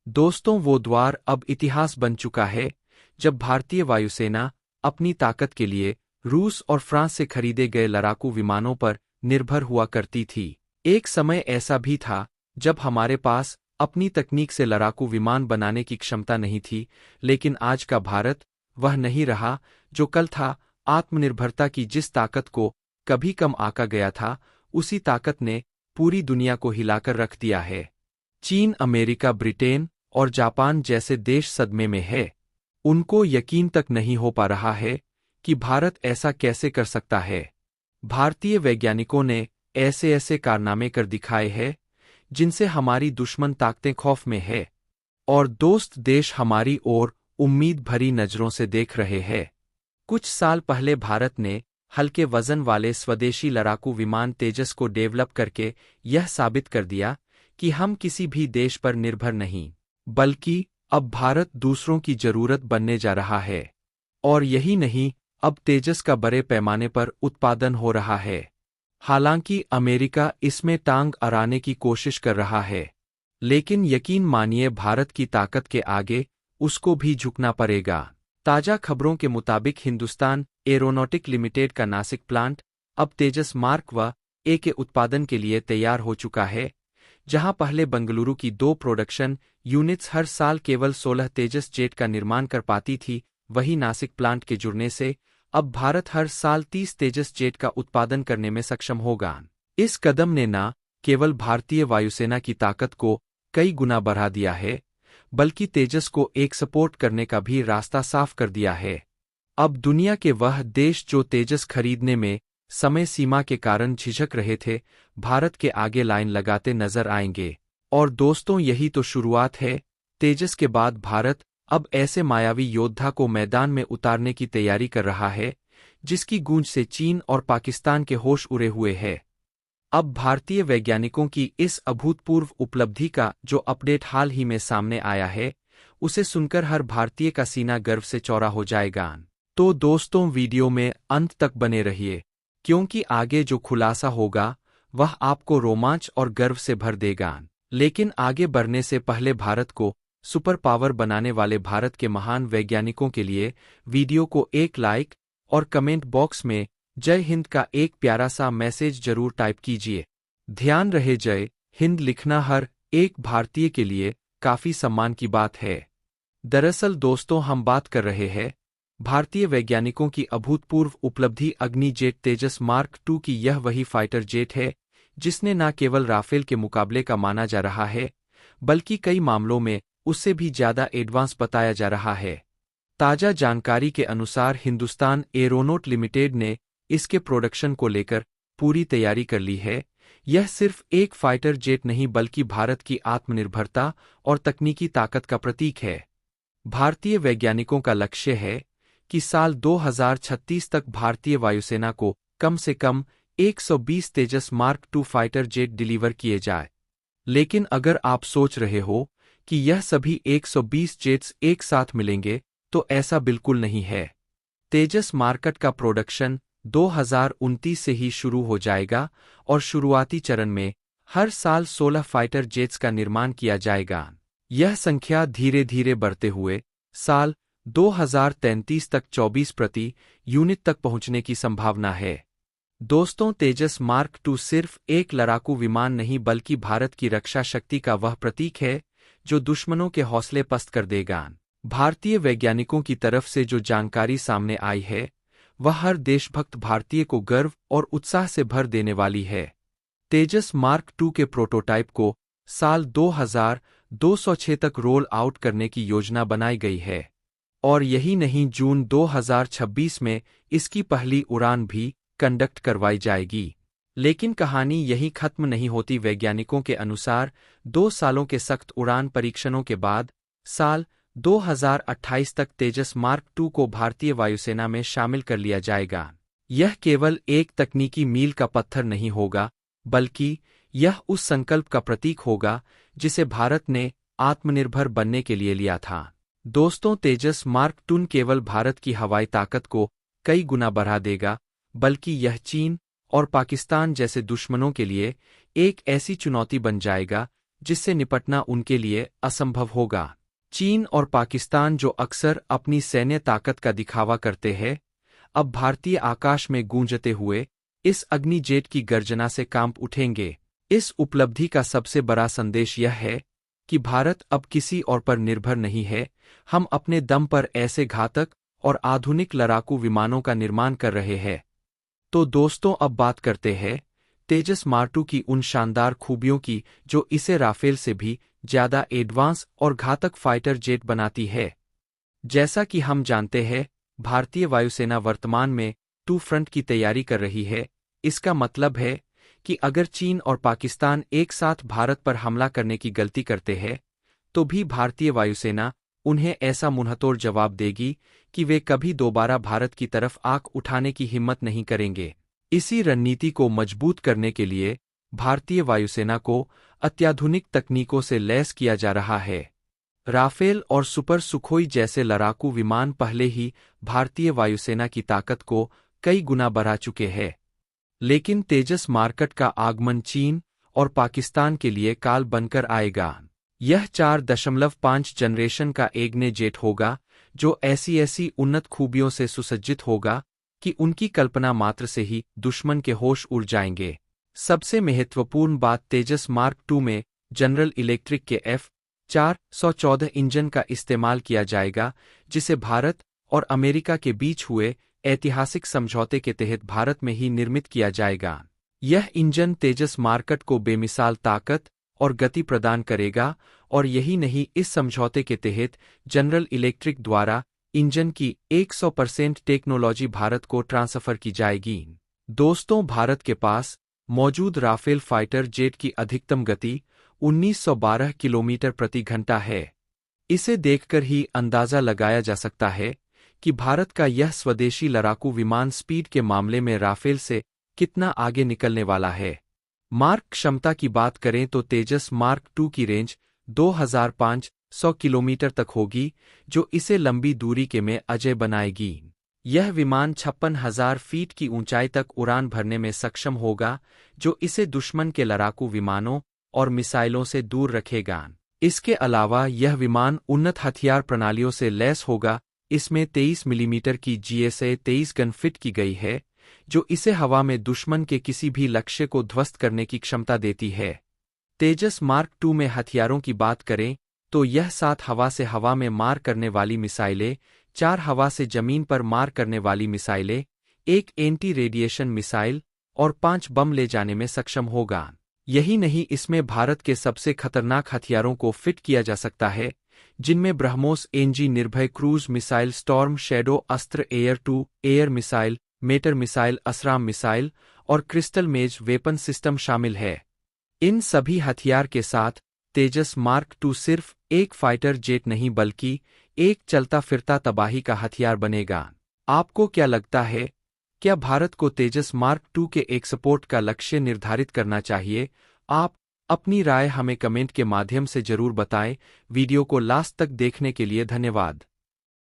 दोस्तों, वो द्वार अब इतिहास बन चुका है जब भारतीय वायुसेना अपनी ताकत के लिए रूस और फ्रांस से खरीदे गए लड़ाकू विमानों पर निर्भर हुआ करती थी। एक समय ऐसा भी था जब हमारे पास अपनी तकनीक से लड़ाकू विमान बनाने की क्षमता नहीं थी, लेकिन आज का भारत वह नहीं रहा जो कल था। आत्मनिर्भरता की जिस ताकत को कभी कम आका गया था, उसी ताकत ने पूरी दुनिया को हिलाकर रख दिया है। चीन, अमेरिका, ब्रिटेन और जापान जैसे देश सदमे में है। उनको यकीन तक नहीं हो पा रहा है कि भारत ऐसा कैसे कर सकता है। भारतीय वैज्ञानिकों ने ऐसे ऐसे कारनामे कर दिखाए हैं जिनसे हमारी दुश्मन ताकतें खौफ में है और दोस्त देश हमारी ओर उम्मीद भरी नजरों से देख रहे हैं। कुछ साल पहले भारत ने हल्के वजन वाले स्वदेशी लड़ाकू विमान तेजस को डेवलप करके यह साबित कर दिया कि हम किसी भी देश पर निर्भर नहीं, बल्कि अब भारत दूसरों की जरूरत बनने जा रहा है। और यही नहीं, अब तेजस का बड़े पैमाने पर उत्पादन हो रहा है। हालांकि अमेरिका इसमें टांग अड़ाने की कोशिश कर रहा है, लेकिन यकीन मानिए भारत की ताकत के आगे उसको भी झुकना पड़ेगा। ताजा खबरों के मुताबिक हिंदुस्तान एरोनॉटिक लिमिटेड का नासिक प्लांट अब तेजस मार्क वन के उत्पादन के लिए तैयार हो चुका है। जहां पहले बंगलुरु की 2 प्रोडक्शन यूनिट्स हर साल केवल 16 तेजस जेट का निर्माण कर पाती थी, वही नासिक प्लांट के जुड़ने से अब भारत हर साल 30 तेजस जेट का उत्पादन करने में सक्षम होगा। इस कदम ने न केवल भारतीय वायुसेना की ताकत को कई गुना बढ़ा दिया है, बल्कि तेजस को एक सपोर्ट करने का भी रास्ता साफ कर दिया है। अब दुनिया के वह देश जो तेजस खरीदने में समय सीमा के कारण झिझक रहे थे, भारत के आगे लाइन लगाते नजर आएंगे। और दोस्तों, यही तो शुरुआत है। तेजस के बाद भारत अब ऐसे मायावी योद्धा को मैदान में उतारने की तैयारी कर रहा है जिसकी गूंज से चीन और पाकिस्तान के होश उड़े हुए हैं। अब भारतीय वैज्ञानिकों की इस अभूतपूर्व उपलब्धि का जो अपडेट हाल ही में सामने आया है, उसे सुनकर हर भारतीय का सीना गर्व से चौड़ा हो जाएगा। तो दोस्तों, वीडियो में अंत तक बने रहिए, क्योंकि आगे जो खुलासा होगा वह आपको रोमांच और गर्व से भर देगा। लेकिन आगे बढ़ने से पहले भारत को सुपर पावर बनाने वाले भारत के महान वैज्ञानिकों के लिए वीडियो को एक लाइक और कमेंट बॉक्स में जय हिंद का एक प्यारा सा मैसेज जरूर टाइप कीजिए। ध्यान रहे, जय हिंद लिखना हर एक भारतीय के लिए काफी सम्मान की बात है। दरअसल दोस्तों, हम बात कर रहे हैं भारतीय वैज्ञानिकों की अभूतपूर्व उपलब्धि अग्नि जेट तेजस मार्क II की। यह वही फाइटर जेट है जिसने न केवल राफेल के मुकाबले का माना जा रहा है, बल्कि कई मामलों में उससे भी ज्यादा एडवांस बताया जा रहा है। ताजा जानकारी के अनुसार हिंदुस्तान एरोनॉट लिमिटेड ने इसके प्रोडक्शन को लेकर पूरी तैयारी कर ली है। यह सिर्फ एक फाइटर जेट नहीं, बल्कि भारत की आत्मनिर्भरता और तकनीकी ताकत का प्रतीक है। भारतीय वैज्ञानिकों का लक्ष्य है कि साल 2036 तक भारतीय वायुसेना को कम से कम 120 Tejas mark II fighter jet deliver किए जाए। लेकिन अगर आप सोच रहे हो कि यह सभी 120 जेट्स एक साथ मिलेंगे, तो ऐसा बिल्कुल नहीं है। तेजस मार्केट का प्रोडक्शन 2029 से ही शुरू हो जाएगा और शुरुआती चरण में हर साल 16 फाइटर जेट्स का निर्माण किया जाएगा। यह संख्या धीरे धीरे बढ़ते हुए साल 2033 तक 24 प्रति यूनिट तक पहुंचने की संभावना है। दोस्तों, तेजस मार्क II सिर्फ एक लड़ाकू विमान नहीं, बल्कि भारत की रक्षा शक्ति का वह प्रतीक है जो दुश्मनों के हौसले पस्त कर देगा। भारतीय वैज्ञानिकों की तरफ से जो जानकारी सामने आई है, वह हर देशभक्त भारतीय को गर्व और उत्साह से भर देने वाली है। तेजस मार्क II के प्रोटोटाइप को साल 2206 तक रोल आउट करने की योजना बनाई गई है। और यही नहीं, जून 2026 में इसकी पहली उड़ान भी कंडक्ट करवाई जाएगी। लेकिन कहानी यहीं खत्म नहीं होती। वैज्ञानिकों के अनुसार 2 सालों के सख्त उड़ान परीक्षणों के बाद साल 2028 तक तेजस मार्क II को भारतीय वायुसेना में शामिल कर लिया जाएगा। यह केवल एक तकनीकी मील का पत्थर नहीं होगा, बल्कि यह उस संकल्प का प्रतीक होगा जिसे भारत ने आत्मनिर्भर बनने के लिए लिया था। दोस्तों, तेजस मार्क II केवल भारत की हवाई ताकत को कई गुना बढ़ा देगा, बल्कि यह चीन और पाकिस्तान जैसे दुश्मनों के लिए एक ऐसी चुनौती बन जाएगा जिससे निपटना उनके लिए असंभव होगा। चीन और पाकिस्तान, जो अक्सर अपनी सैन्य ताकत का दिखावा करते हैं, अब भारतीय आकाश में गूंजते हुए इस अग्नि जेट की गर्जना से कांप उठेंगे। इस उपलब्धि का सबसे बड़ा संदेश यह है कि भारत अब किसी और पर निर्भर नहीं है। हम अपने दम पर ऐसे घातक और आधुनिक लड़ाकू विमानों का निर्माण कर रहे हैं। तो दोस्तों, अब बात करते हैं तेजस मार्क-2 की उन शानदार खूबियों की जो इसे राफेल से भी ज्यादा एडवांस और घातक फाइटर जेट बनाती है। जैसा कि हम जानते हैं, भारतीय वायुसेना वर्तमान में टू फ्रंट की तैयारी कर रही है। इसका मतलब है कि अगर चीन और पाकिस्तान एक साथ भारत पर हमला करने की गलती करते हैं, तो भी भारतीय वायुसेना उन्हें ऐसा मुंहतोड़ जवाब देगी कि वे कभी दोबारा भारत की तरफ आंख उठाने की हिम्मत नहीं करेंगे। इसी रणनीति को मजबूत करने के लिए भारतीय वायुसेना को अत्याधुनिक तकनीकों से लैस किया जा रहा है। राफेल और सुपर सुखोई जैसे लड़ाकू विमान पहले ही भारतीय वायुसेना की ताकत को कई गुना बढ़ा चुके हैं। लेकिन तेजस मार्क-8 का आगमन चीन और पाकिस्तान के लिए काल बनकर आएगा। यह 4.5 जनरेशन का एग्ने जेट होगा, जो ऐसी उन्नत खूबियों से सुसज्जित होगा कि उनकी कल्पना मात्र से ही दुश्मन के होश उड़ जाएंगे। सबसे महत्वपूर्ण बात, तेजस मार्क-2 में जनरल इलेक्ट्रिक के F414 इंजन का इस्तेमाल किया जाएगा, जिसे भारत और अमेरिका के बीच हुए ऐतिहासिक समझौते के तहत भारत में ही निर्मित किया जाएगा। यह इंजन तेजस मार्क-8 को बेमिसाल ताकत और गति प्रदान करेगा, और यही नहीं, इस समझौते के तहत जनरल इलेक्ट्रिक द्वारा इंजन की 100% टेक्नोलॉजी भारत को ट्रांसफर की जाएगी। दोस्तों, भारत के पास मौजूद राफेल फाइटर जेट की अधिकतम गति 1912 किलोमीटर प्रति घंटा है। इसे देखकर ही अंदाजा लगाया जा सकता है कि भारत का यह स्वदेशी लड़ाकू विमान स्पीड के मामले में राफेल से कितना आगे निकलने वाला है। मार्क क्षमता की बात करें तो तेजस मार्क-2 की रेंज 2500 किलोमीटर तक होगी, जो इसे लंबी दूरी के में अजय बनाएगी। यह विमान 56,000 फीट की ऊंचाई तक उड़ान भरने में सक्षम होगा, जो इसे दुश्मन के लड़ाकू विमानों और मिसाइलों से दूर रखेगा। इसके अलावा यह विमान उन्नत हथियार प्रणालियों से लैस होगा। इसमें 23 मिलीमीटर की GSA-23 गन फिट की गई है, जो इसे हवा में दुश्मन के किसी भी लक्ष्य को ध्वस्त करने की क्षमता देती है। तेजस मार्क-2 में हथियारों की बात करें तो यह 7 हवा से हवा में मार करने वाली मिसाइलें, 4 हवा से जमीन पर मार करने वाली मिसाइलें, 1 एंटी रेडिएशन मिसाइल और 5 बम ले जाने में सक्षम होगा। यही नहीं, इसमें भारत के सबसे खतरनाक हथियारों को फिट किया जा सकता है, जिनमें BrahMos NG Nirbhay cruise missile, storm shadow Astra, air to air missile, meteor missile, ASRAAM missile और क्रिस्टल मेज वेपन सिस्टम शामिल है। इन सभी हथियार के साथ तेजस मार्क-2 सिर्फ एक फाइटर जेट नहीं बल्कि एक चलता फिरता तबाही का हथियार बनेगा। आपको क्या लगता है, क्या भारत को तेजस मार्क-2 के एक्सपोर्ट का लक्ष्य निर्धारित करना चाहिए? आप अपनी राय हमें कमेंट के माध्यम से जरूर बताएं। वीडियो को लास्ट तक देखने के लिए धन्यवाद।